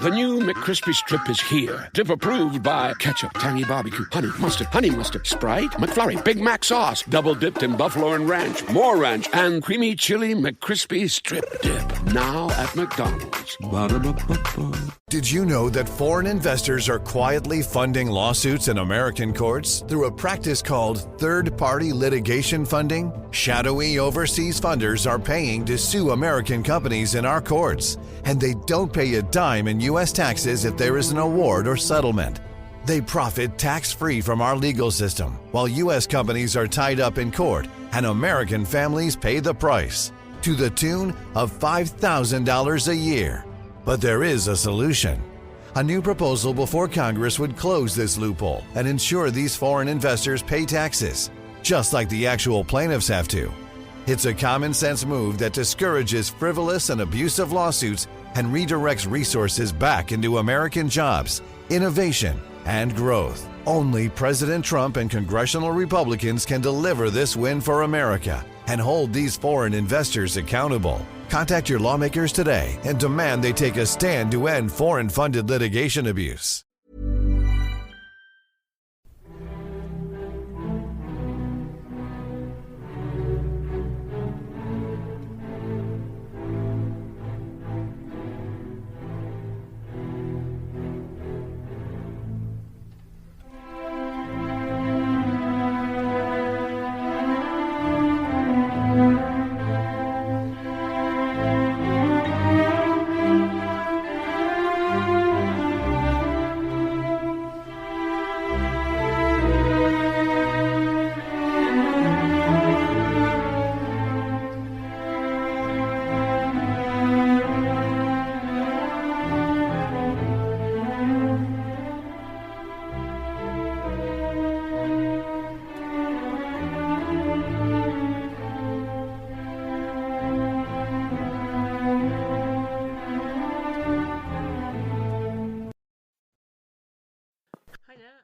The new McCrispy Strip is here. Dip approved by ketchup, tangy barbecue, honey mustard, Sprite, McFlurry, Big Mac sauce, double dipped in buffalo and ranch, more ranch, and creamy chili McCrispy Strip Dip. Now at McDonald's. Ba-da-ba-ba-ba. Did you know that foreign investors are quietly funding lawsuits in American courts through a practice called third-party litigation funding? Shadowy overseas funders are paying to sue American companies in our courts, and they don't pay a dime in U.S. taxes if there is an award or settlement. They profit tax-free from our legal system, while U.S. companies are tied up in court, and American families pay the price, to the tune of $5,000 a year. But there is a solution. A new proposal before Congress would close this loophole and ensure these foreign investors pay taxes, just like the actual plaintiffs have to. It's a common-sense move that discourages frivolous and abusive lawsuits and redirects resources back into American jobs, innovation, and growth. Only President Trump and congressional Republicans can deliver this win for America and hold these foreign investors accountable. Contact your lawmakers today and demand they take a stand to end foreign-funded litigation abuse.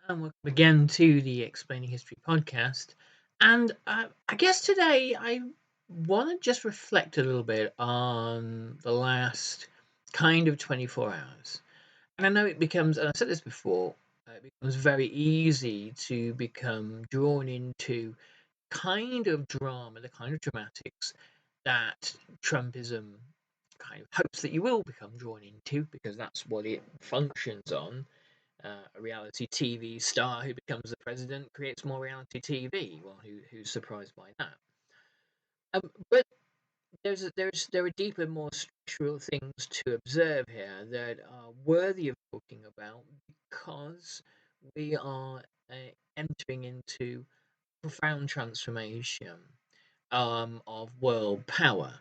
And welcome again to the Explaining History podcast. And I guess today I want to just reflect a little bit on the last kind of 24 hours. And I know it becomes, and I've said this before, it becomes very easy to become drawn into kind of drama, the kind of dramatics that Trumpism kind of hopes that you will become drawn into, because that's what it functions on. A reality TV star who becomes the president creates more reality TV. Well, who's surprised by that? But there are deeper, more structural things to observe here that are worthy of talking about, because we are entering into profound transformation of world power,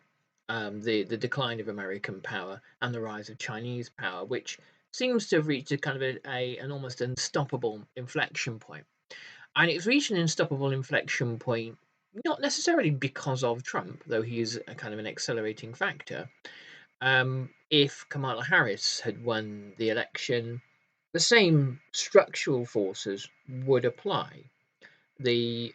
the decline of American power and the rise of Chinese power, which seems to have reached a kind of an almost unstoppable inflection point. And it's reached an unstoppable inflection point, not necessarily because of Trump, though he is a kind of an accelerating factor. If Kamala Harris had won the election, the same structural forces would apply. The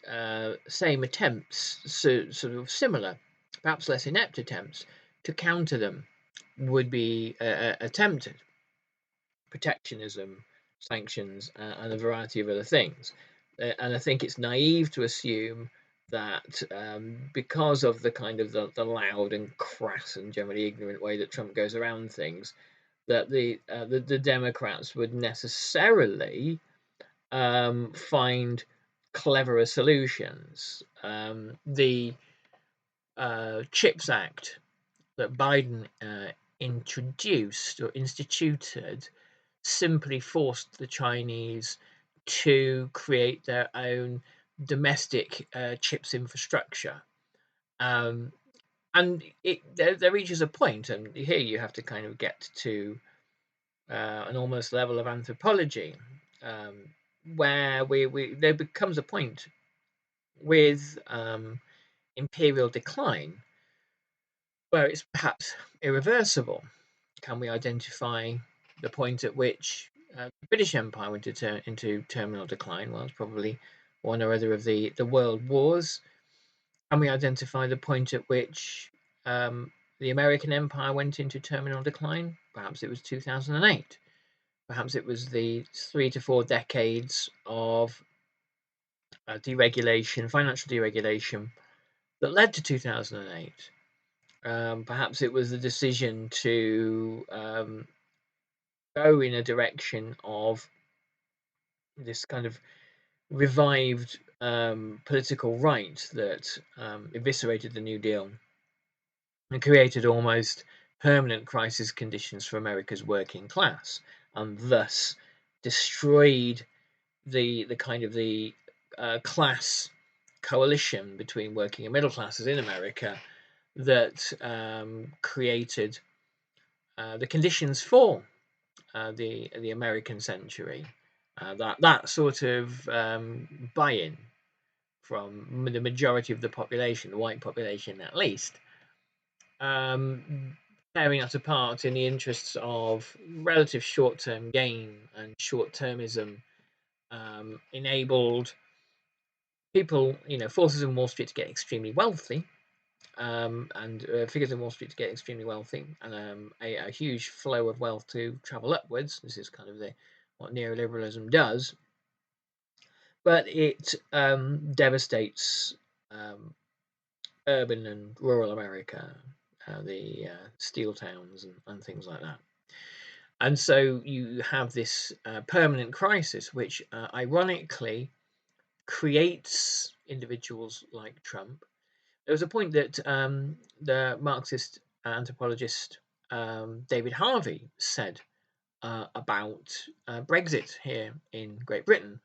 same attempts, sort of similar, perhaps less inept attempts, to counter them would be attempted. Protectionism, sanctions, and a variety of other things. And I think it's naive to assume that because of the kind of the loud and crass and generally ignorant way that Trump goes around things, that the Democrats would necessarily find cleverer solutions. The CHIPS Act that Biden introduced or instituted simply forced the Chinese to create their own domestic chips infrastructure. And there reaches a point, and here you have to kind of get to an almost level of anthropology, where there becomes a point with imperial decline where it's perhaps irreversible. Can we identify the point at which the British Empire went into terminal decline? Well, it's probably one or other of the world wars. Can we identify the point at which the American empire went into terminal decline. Perhaps it was 2008. Perhaps it was the 3 to 4 decades of deregulation, financial deregulation, that led to 2008. Perhaps it was the decision to go in a direction of this kind of revived political right that eviscerated the New Deal and created almost permanent crisis conditions for America's working class, and thus destroyed the kind of the class coalition between working and middle classes in America that created the conditions for the American century. That sort of buy-in from the majority of the population, the white population at least, tearing us apart in the interests of relative short-term gain and short-termism, enabled people, forces in Wall Street to get extremely wealthy, and figures in Wall Street to get extremely wealthy, and a huge flow of wealth to travel upwards. This is kind of what neoliberalism does, but it devastates urban and rural America, the steel towns and things like that. And so you have this permanent crisis, which ironically creates individuals like Trump. There was a point that the Marxist anthropologist David Harvey said about Brexit here in Great Britain,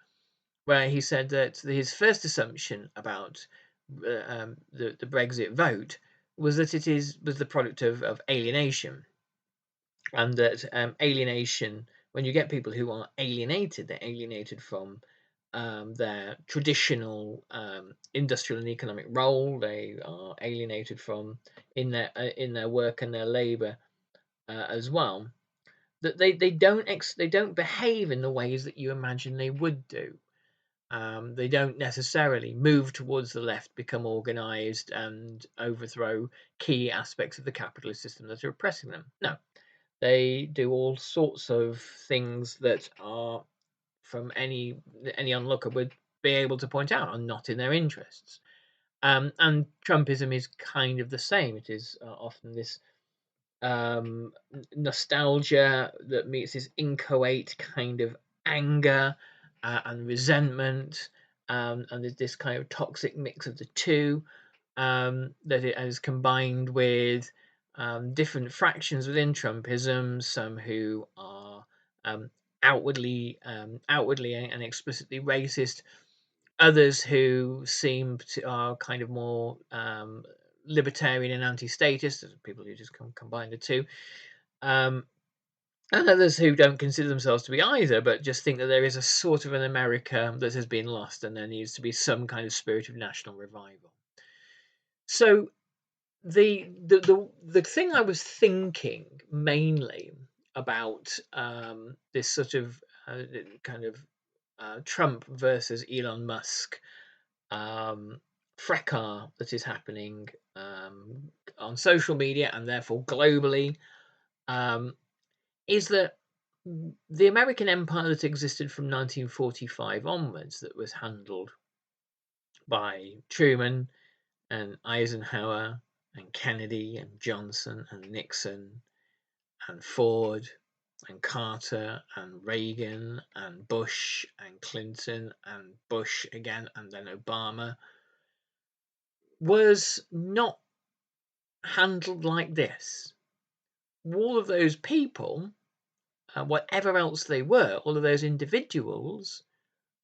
where he said that his first assumption about the Brexit vote was that was the product of alienation, and that alienation, when you get people who are alienated, they're alienated from their traditional industrial and economic role. They are alienated from in their work and their labour as well. That they don't behave in the ways that you imagine they would do. They don't necessarily move towards the left, become organised, and overthrow key aspects of the capitalist system that are oppressing them. No, they do all sorts of things that are, from any onlooker would be able to point out, are not in their interests. And Trumpism is kind of the same. It is often this nostalgia that meets this inchoate kind of anger and resentment, and there's this kind of toxic mix of the two, that it has combined with different fractions within Trumpism, some who are outwardly and explicitly racist, others who are kind of more libertarian and anti-statist, people who just combine the two, and others who don't consider themselves to be either, but just think that there is a sort of an America that has been lost and there needs to be some kind of spirit of national revival. So the thing I was thinking mainly about this sort of kind of Trump versus Elon Musk fracas that is happening on social media and therefore globally, is that the American empire that existed from 1945 onwards, that was handled by Truman and Eisenhower and Kennedy and Johnson and Nixon and Ford and Carter and Reagan and Bush and Clinton and Bush again and then Obama, was not handled like this. All of those people, whatever else they were, all of those individuals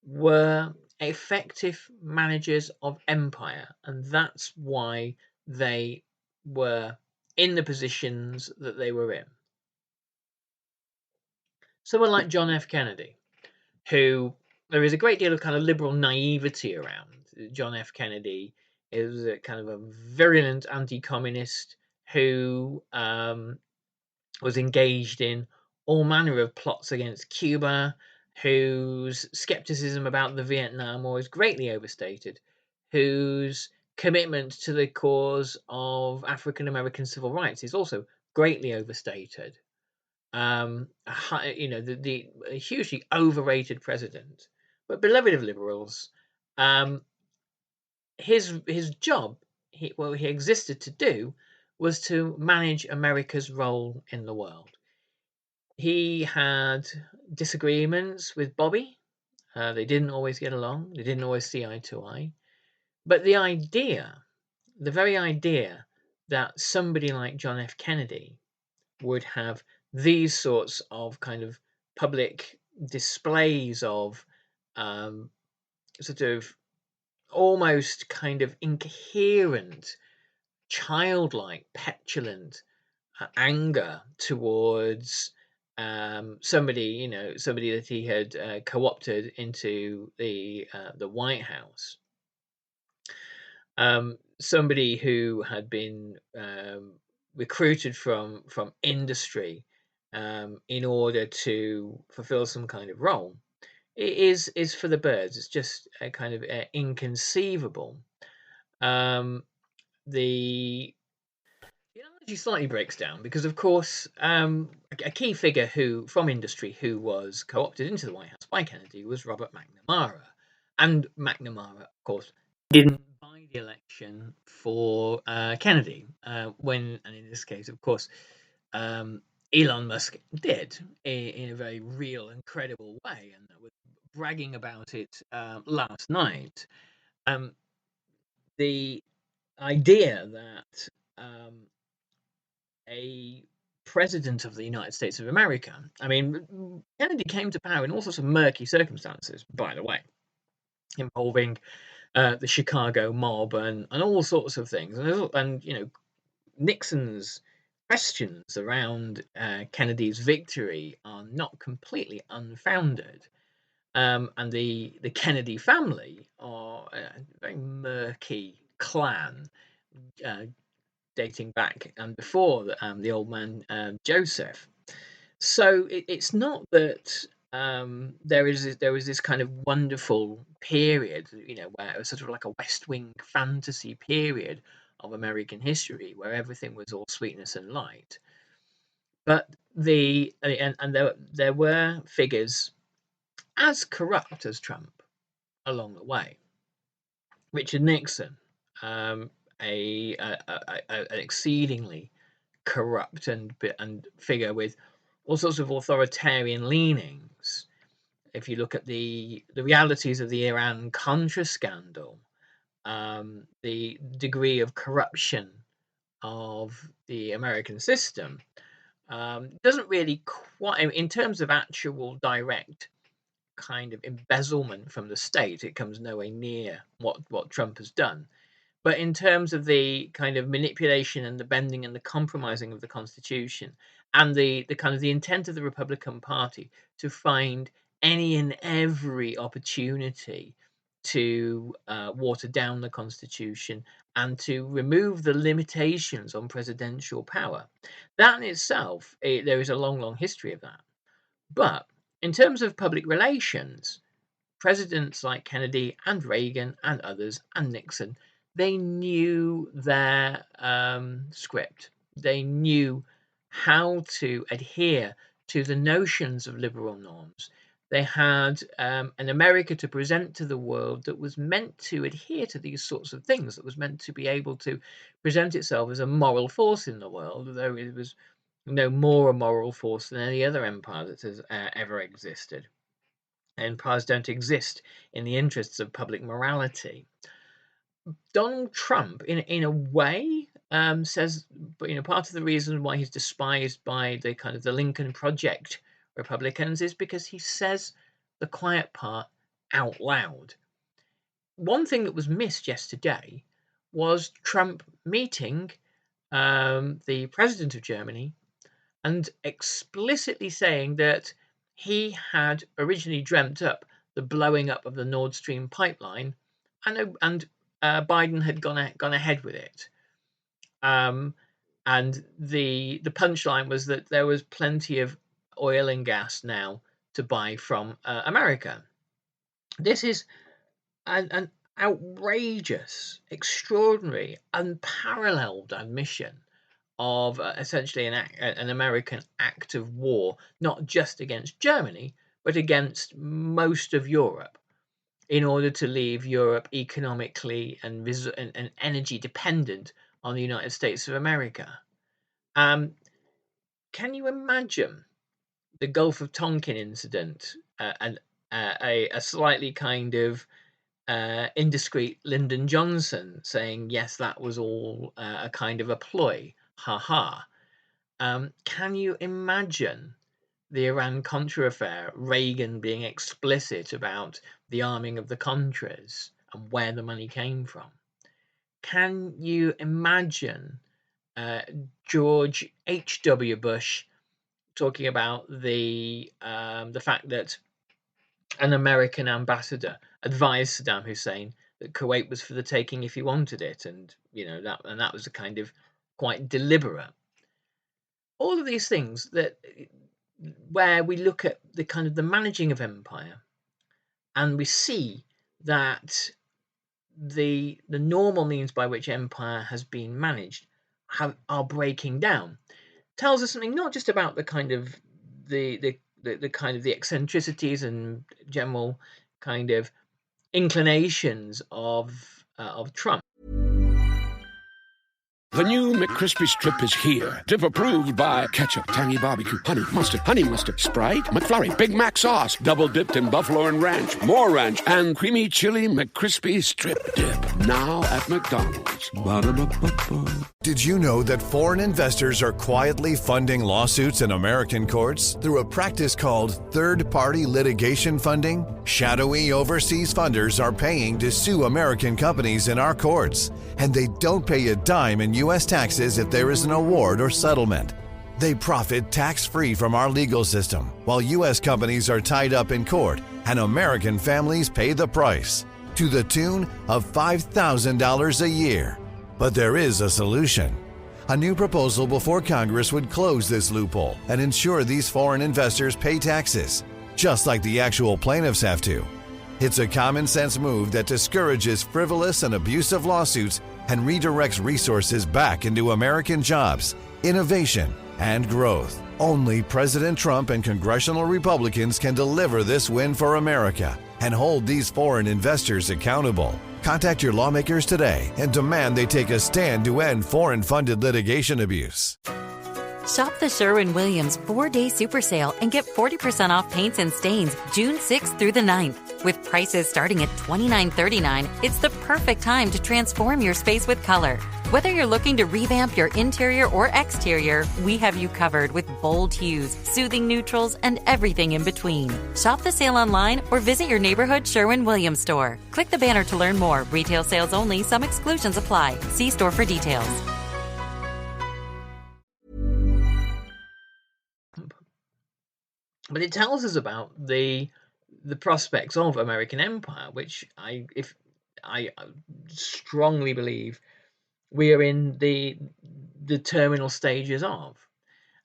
were effective managers of empire, and that's why they were in the positions that they were in. Someone like John F. Kennedy, who there is a great deal of kind of liberal naivety around. John F. Kennedy is a kind of a virulent anti-communist who was engaged in all manner of plots against Cuba, whose skepticism about the Vietnam War is greatly overstated, whose commitment to the cause of African American civil rights is also greatly overstated. The a hugely overrated president, but beloved of liberals. Um, his job, what he existed to do, was to manage America's role in the world. He had disagreements with Bobby. They didn't always get along. They didn't always see eye to eye. But the very idea that somebody like John F. Kennedy would have these sorts of kind of public displays of sort of almost kind of incoherent, childlike, petulant anger towards somebody that he had co-opted into the White House, somebody who had been recruited from industry in order to fulfill some kind of role. It is for the birds. It's just a kind of inconceivable. Um, the analogy slightly breaks down because, of course, a key figure who from industry who was co-opted into the White House by Kennedy was Robert McNamara, and McNamara, of course, didn't buy the election for Kennedy. And in this case, of course, Elon Musk did in a very real and credible way, and was bragging about it last night. The idea that a president of the United States of America. I mean, Kennedy came to power in all sorts of murky circumstances, by the way, involving the Chicago mob and all sorts of things. And Nixon's questions around Kennedy's victory are not completely unfounded. And the Kennedy family are a very murky clan, dating back and before the old man Joseph. So it's not that there was this kind of wonderful period, where it was sort of like a West Wing fantasy period of American history where everything was all sweetness and light. But there were figures as corrupt as Trump along the way. Richard Nixon, an exceedingly corrupt and figure with all sorts of authoritarian leanings. If you look at the realities of the Iran Contra scandal, the degree of corruption of the American system doesn't really quite, in terms of actual direct kind of embezzlement from the state, it comes nowhere near what Trump has done. But in terms of the kind of manipulation and the bending and the compromising of the Constitution, and the kind of the intent of the Republican Party to find any and every opportunity to water down the Constitution and to remove the limitations on presidential power, that in itself, there is a long, long history of that. But in terms of public relations, presidents like Kennedy and Reagan and others and Nixon, they knew their script. They knew how to adhere to the notions of liberal norms. They had an America to present to the world that was meant to adhere to these sorts of things, that was meant to be able to present itself as a moral force in the world, though it was no more a moral force than any other empire that has ever existed. Empires don't exist in the interests of public morality. Donald Trump, in a way, says, but part of the reason why he's despised by the kind of the Lincoln Project Republicans is because he says the quiet part out loud. One thing that was missed yesterday was Trump meeting the president of Germany and explicitly saying that he had originally dreamt up the blowing up of the Nord Stream pipeline, and Biden had gone ahead with it. And the punchline was that there was plenty of oil and gas now to buy from America. This is an outrageous, extraordinary, unparalleled admission of essentially an American act of war, not just against Germany, but against most of Europe, in order to leave Europe economically and energy dependent on the United States of America. Can you imagine the Gulf of Tonkin incident and a slightly kind of indiscreet Lyndon Johnson saying, yes, that was all a kind of a ploy, ha ha. Can you imagine the Iran-Contra affair, Reagan being explicit about the arming of the Contras and where the money came from? Can you imagine George H.W. Bush talking about the fact that an American ambassador advised Saddam Hussein that Kuwait was for the taking if he wanted it, and that was a kind of quite deliberate. All of these things that where we look at the kind of the managing of empire, and we see that the normal means by which empire has been managed are breaking down, tells us something not just about the kind of the kind of the eccentricities and general kind of inclinations of Trump. The new McCrispy Strip is here. Dip approved by ketchup, tangy barbecue, honey mustard, Sprite, McFlurry, Big Mac sauce, double dipped in buffalo and ranch, more ranch, and creamy chili McCrispy Strip Dip. Now at McDonald's. Ba-da-ba-ba-ba. Did you know that foreign investors are quietly funding lawsuits in American courts through a practice called third-party litigation funding? Shadowy overseas funders are paying to sue American companies in our courts, and they don't pay a dime in U.S. taxes if there is an award or settlement. They profit tax-free from our legal system, while U.S. companies are tied up in court and American families pay the price, to the tune of $5,000 a year. But there is a solution. A new proposal before Congress would close this loophole and ensure these foreign investors pay taxes, just like the actual plaintiffs have to. It's a common-sense move that discourages frivolous and abusive lawsuits and redirects resources back into American jobs, innovation, and growth. Only President Trump and congressional Republicans can deliver this win for America and hold these foreign investors accountable. Contact your lawmakers today and demand they take a stand to end foreign-funded litigation abuse. Shop the Sherwin-Williams 4-Day Super Sale and get 40% off paints and stains June 6th through the 9th. With prices starting at $29.39, it's the perfect time to transform your space with color. Whether you're looking to revamp your interior or exterior, we have you covered with bold hues, soothing neutrals, and everything in between. Shop the sale online or visit your neighborhood Sherwin-Williams store. Click the banner to learn more. Retail sales only. Some exclusions apply. See store for details. But it tells us about the prospects of American empire, which I strongly believe we are in the terminal stages of,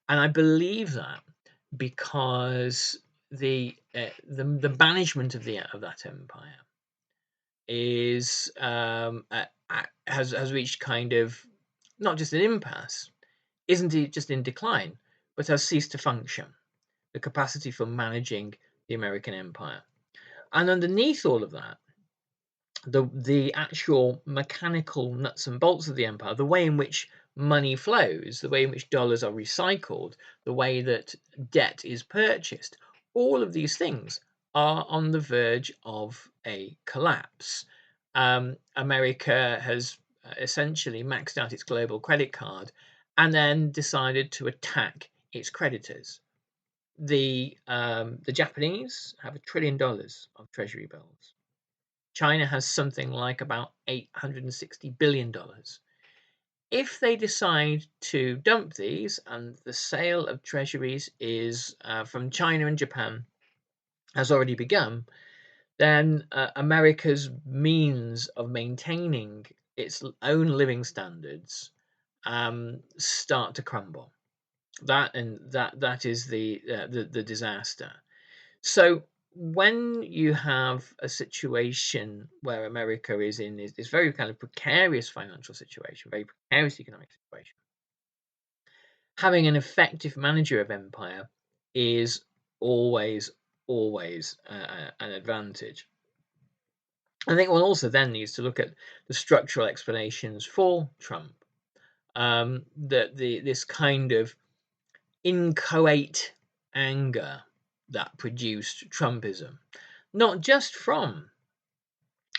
and I believe that because the management of that empire is has reached kind of not just an impasse, isn't it just in decline, but has ceased to function. The capacity for managing the American empire, and underneath all of that, the actual mechanical nuts and bolts of the empire, the way in which money flows, the way in which dollars are recycled, the way that debt is purchased, all of these things are on the verge of a collapse. America has essentially maxed out its global credit card and then decided to attack its creditors. The Japanese have $1 trillion of treasury bills. China has something like about $860 billion. If they decide to dump these, and the sale of treasuries is from China and Japan has already begun, then America's means of maintaining its own living standards start to crumble. That is the disaster. So when you have a situation where America is in this very kind of precarious financial situation, very precarious economic situation, having an effective manager of empire is always, always an advantage. I think one also then needs to look at the structural explanations for Trump. That this kind of inchoate anger that produced Trumpism, not just from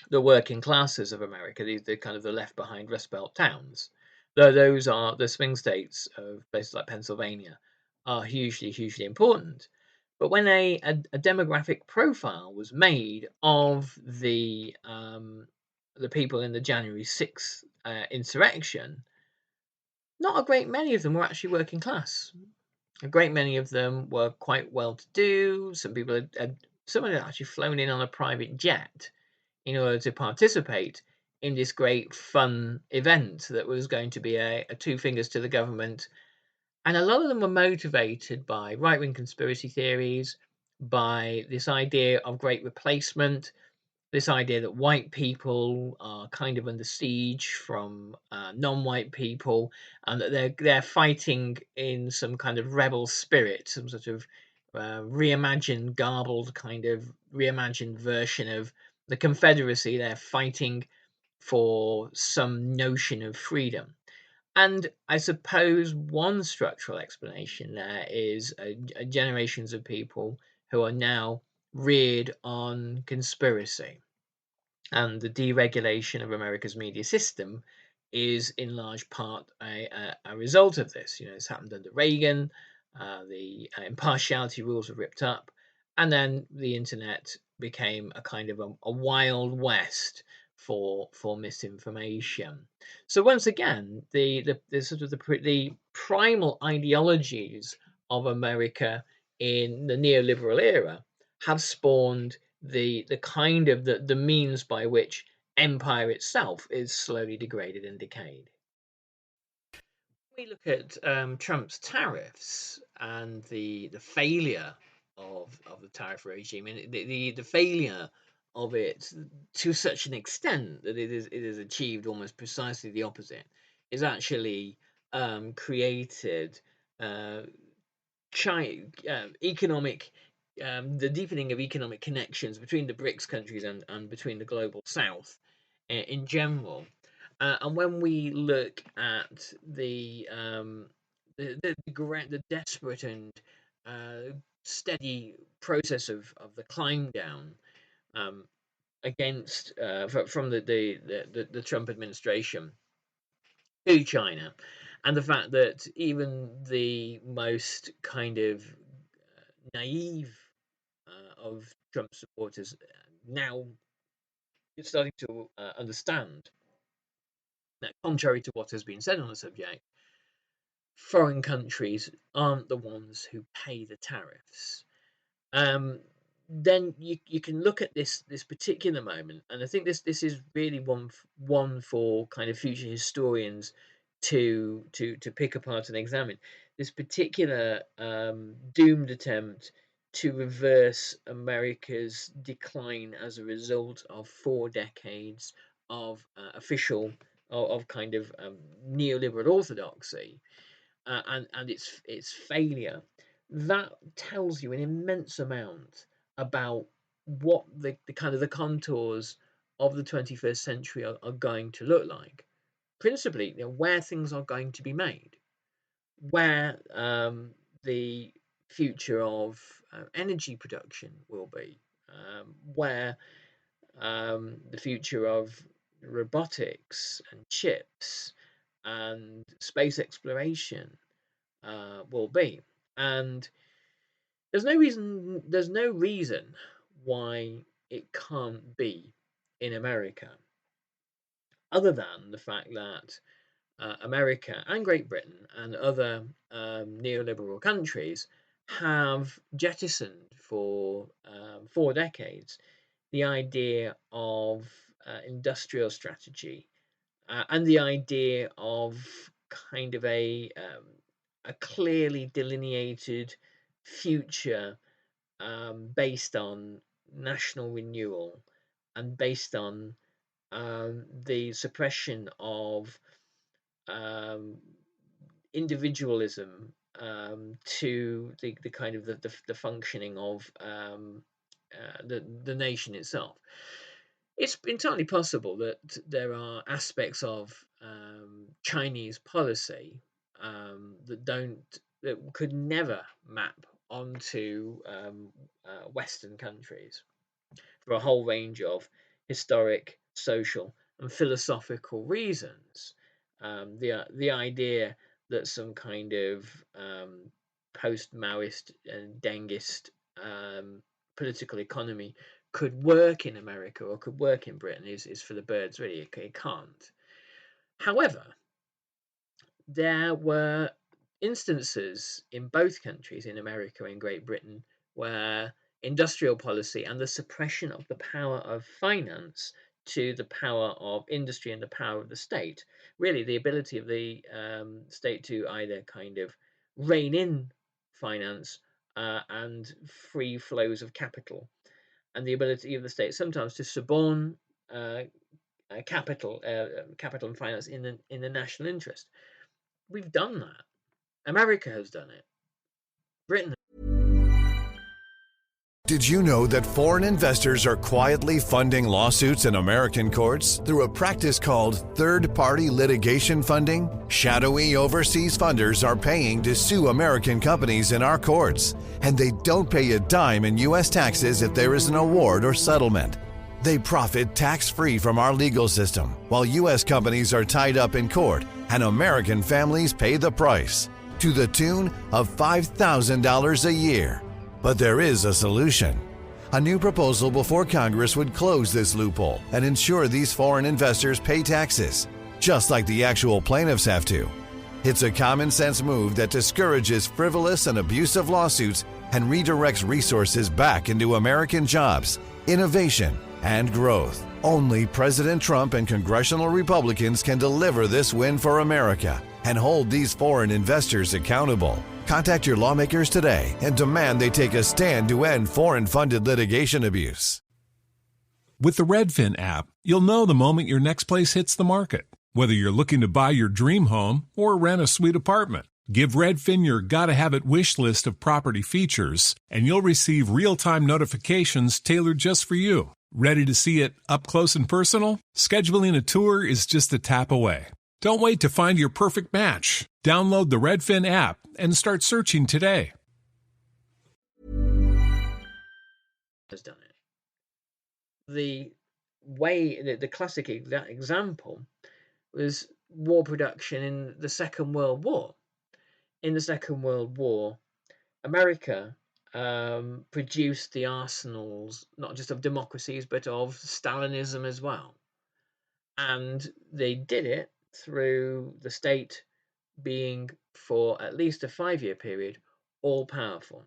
the working classes of America, the kind of the left behind Rust Belt towns, though those are the swing states of places like Pennsylvania are hugely, hugely important. But when a demographic profile was made of the people in the January 6th insurrection, not a great many of them were actually working class. A great many of them were quite well to do. Some people someone had actually flown in on a private jet in order to participate in this great fun event that was going to be a two fingers to the government. And a lot of them were motivated by right wing conspiracy theories, by this idea of great replacement, this idea that white people are kind of under siege from non-white people, and that they're fighting in some kind of rebel spirit, some sort of reimagined, garbled kind of reimagined version of the Confederacy. They're fighting for some notion of freedom. And I suppose one structural explanation there is generations of people who are now reared on conspiracy. And the deregulation of America's media system is in large part a result of this. You know, it's happened under Reagan. The impartiality rules were ripped up, and then the internet became a kind of a wild west for misinformation. So once again, the sort of the primal ideologies of America in the neoliberal era have spawned the kind of the means by which empire itself is slowly degraded and decayed. We look at Trump's tariffs and the failure of the tariff regime, and the failure of it to such an extent that it is achieved almost precisely the opposite, is actually created uh, economic the deepening of economic connections between the BRICS countries and between the global South in general. And when we look at the desperate and steady process of the climb down um, against from the Trump administration to China, and the fact that even the most kind of naive of Trump supporters now starting to understand that, contrary to what has been said on the subject, foreign countries aren't the ones who pay the tariffs. Um, then you can look at this particular moment, and I think this is really one for kind of future historians to pick apart and examine this particular doomed attempt to reverse America's decline as a result of 4 decades of official of kind of neoliberal orthodoxy and its failure. That tells you an immense amount about what the kind of the contours of the 21st century are going to look like. Principally, you know, where things are going to be made, where the future of energy production will be, where the future of robotics and chips and space exploration will be. And there's no reason why it can't be in America, other than the fact that America and Great Britain and other neoliberal countries have jettisoned for 4 decades the idea of industrial strategy and the idea of kind of a clearly delineated future based on national renewal and based on the suppression of um, individualism to the kind of the functioning of the nation itself. It's entirely possible that there are aspects of Chinese policy that could never map onto Western countries for a whole range of historic, social, and philosophical reasons. The idea that some kind of post-Maoist and Dengist political economy could work in America or could work in Britain is for the birds, really. It can't. However, there were instances in both countries, in America and Great Britain, where industrial policy and the suppression of the power of finance to the power of industry and the power of the state, really the ability of the state to either kind of rein in finance and free flows of capital, and the ability of the state sometimes to suborn capital and finance in the national interest. We've done that. America has done it. Britain. Did you know that foreign investors are quietly funding lawsuits in American courts through a practice called third-party litigation funding? Shadowy overseas funders are paying to sue American companies in our courts, and they don't pay a dime in U.S. taxes if there is an award or settlement. They profit tax-free from our legal system, while U.S. companies are tied up in court, and American families pay the price, to the tune of $5,000 a year. But there is a solution. A new proposal before Congress would close this loophole and ensure these foreign investors pay taxes, just like the actual plaintiffs have to. It's a common sense move that discourages frivolous and abusive lawsuits and redirects resources back into American jobs, innovation, and growth. Only President Trump and congressional Republicans can deliver this win for America and hold these foreign investors accountable. Contact your lawmakers today and demand they take a stand to end foreign-funded litigation abuse. With the Redfin app, you'll know the moment your next place hits the market. Whether you're looking to buy your dream home or rent a sweet apartment, give Redfin your gotta-have-it wish list of property features, and you'll receive real-time notifications tailored just for you. Ready to see it up close and personal? Scheduling a tour is just a tap away. Don't wait to find your perfect match. Download the Redfin app and start searching today. Has done it. The way, the classic example was war production in the Second World War. In the Second World War, America produced the arsenals, not just of democracies, but of Stalinism as well. And they did it through the state being, for at least a 5-year period, all powerful.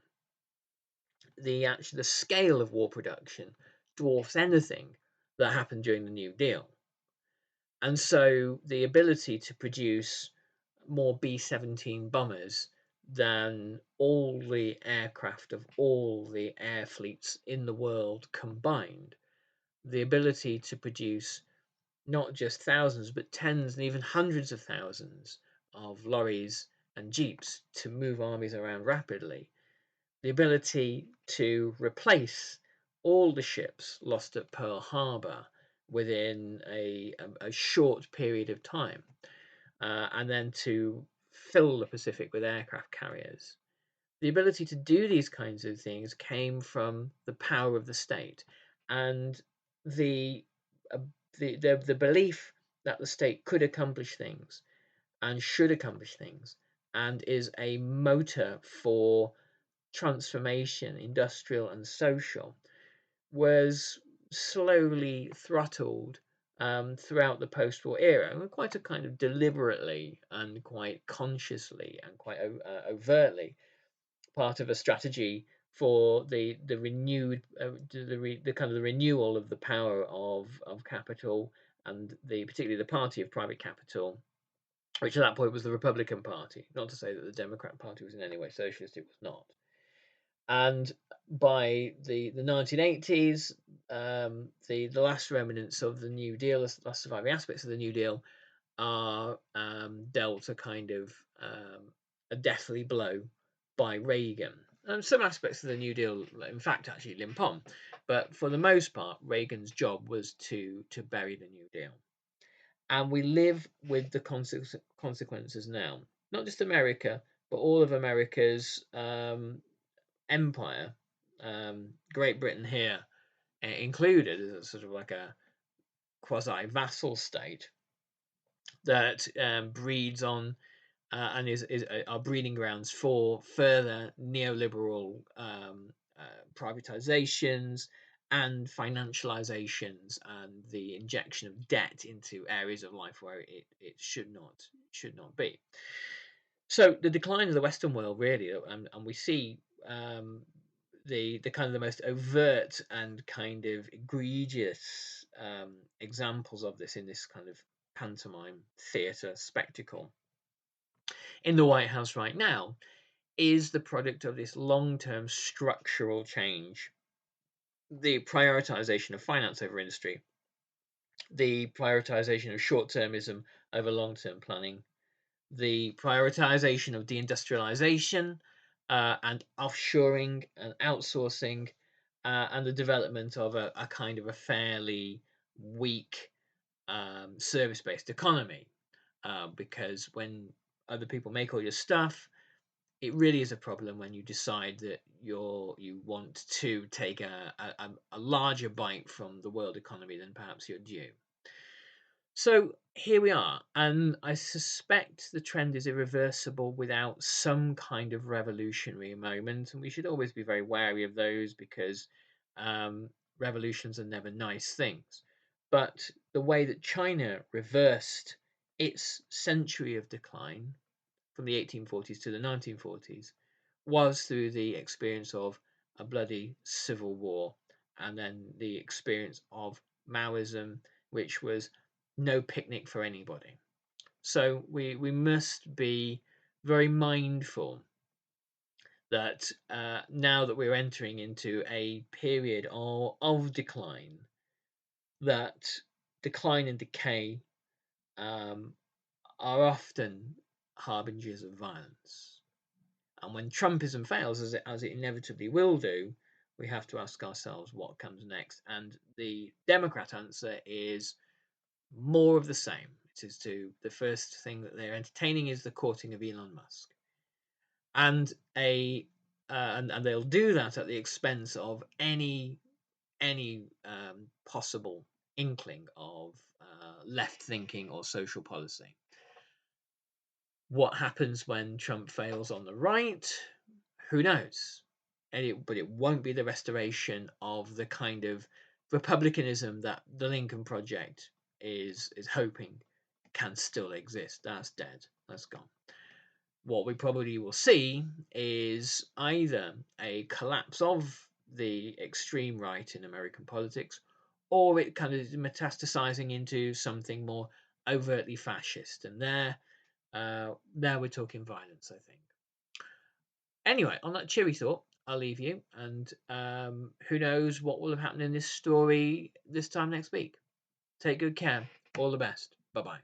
The scale of war production dwarfs anything that happened during the New Deal. And so the ability to produce more B-17 bombers than all the aircraft of all the air fleets in the world combined, the ability to produce not just thousands, but tens and even hundreds of thousands of lorries and jeeps to move armies around rapidly, the ability to replace all the ships lost at Pearl Harbor within a short period of time, and then to fill the Pacific with aircraft carriers. The ability to do these kinds of things came from the power of the state, and the belief that the state could accomplish things and should accomplish things and is a motor for transformation, industrial and social, was slowly throttled throughout the post-war era, and quite a kind of deliberately and quite consciously and quite overtly part of a strategy for the renewed the kind of the renewal of the power of capital, and particularly the party of private capital, which at that point was the Republican Party. Not to say that the Democrat Party was in any way socialist, it was not. And by the 1980s, the last remnants of the New Deal, the last surviving aspects of the New Deal, are dealt a kind of a deathly blow by Reagan. Some aspects of the New Deal, in fact, actually limp on, but for the most part, Reagan's job was to bury the New Deal, and we live with the consequences now. Not just America, but all of America's empire, Great Britain here included, as a sort of like a quasi vassal state that breeds on and is are breeding grounds for further neoliberal privatizations and financializations and the injection of debt into areas of life where it should not be. So the decline of the Western world, really, and we see the kind of the most overt and kind of egregious examples of this in this kind of pantomime theatre spectacle in the White House right now is the product of this long-term structural change, the prioritization of finance over industry, the prioritization of short-termism over long-term planning, the prioritization of deindustrialization and offshoring and outsourcing, and the development of a kind of a fairly weak service-based economy, because when other people make all your stuff, it really is a problem when you decide that you want to take a larger bite from the world economy than perhaps you're due. So here we are, and I suspect the trend is irreversible without some kind of revolutionary moment, and we should always be very wary of those because revolutions are never nice things. But the way that China reversed its century of decline from the 1840s to the 1940s was through the experience of a bloody civil war and then the experience of Maoism, which was no picnic for anybody. So we must be very mindful that now that we're entering into a period of decline, that decline and decay are often harbingers of violence. And when Trumpism fails, as it inevitably will do, we have to ask ourselves what comes next. And the Democrat answer is more of the same. It is the first thing that they're entertaining is the courting of Elon Musk, and and they'll do that at the expense of any possible inkling of left thinking or social policy. What happens when Trump fails on the right? Who knows? But it won't be the restoration of the kind of republicanism that the Lincoln Project is hoping can still exist. That's dead. That's gone. What we probably will see is either a collapse of the extreme right in American politics, or it kind of metastasizing into something more overtly fascist. And there we're talking violence, I think. Anyway, on that cheery thought, I'll leave you, and who knows what will have happened in this story this time next week. Take good care. All the best. Bye-bye.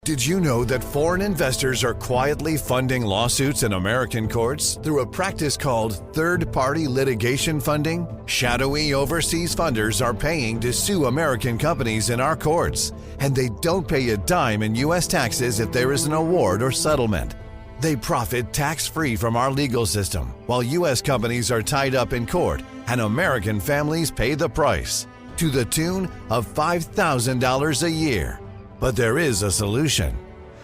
Did you know that foreign investors are quietly funding lawsuits in American courts through a practice called third-party litigation funding? Shadowy overseas funders are paying to sue American companies in our courts, and they don't pay a dime in U.S. taxes if there is an award or settlement. They profit tax-free from our legal system, while U.S. companies are tied up in court, and American families pay the price, to the tune of $5,000 a year. But there is a solution.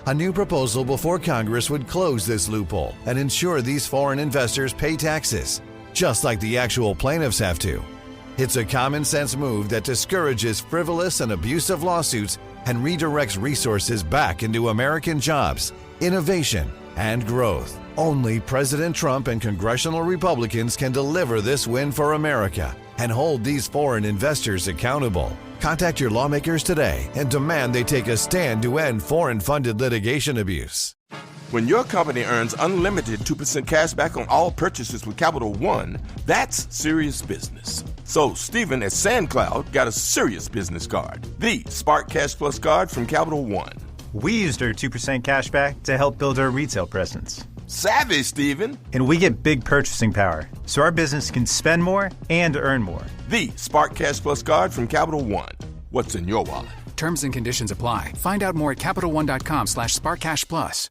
A new proposal before Congress would close this loophole and ensure these foreign investors pay taxes, just like the actual plaintiffs have to. It's a common-sense move that discourages frivolous and abusive lawsuits and redirects resources back into American jobs, innovation, and growth. Only President Trump and congressional Republicans can deliver this win for America and hold these foreign investors accountable. Contact your lawmakers today and demand they take a stand to end foreign-funded litigation abuse. When your company earns unlimited 2% cash back on all purchases with Capital One, that's serious business. So Stephen at SandCloud got a serious business card, the Spark Cash Plus card from Capital One. We used our 2% cash back to help build our retail presence. Savvy, Stephen. And we get big purchasing power, so our business can spend more and earn more. The Spark Cash Plus card from Capital One. What's in your wallet? Terms and conditions apply. Find out more at CapitalOne.com/SparkCashPlus.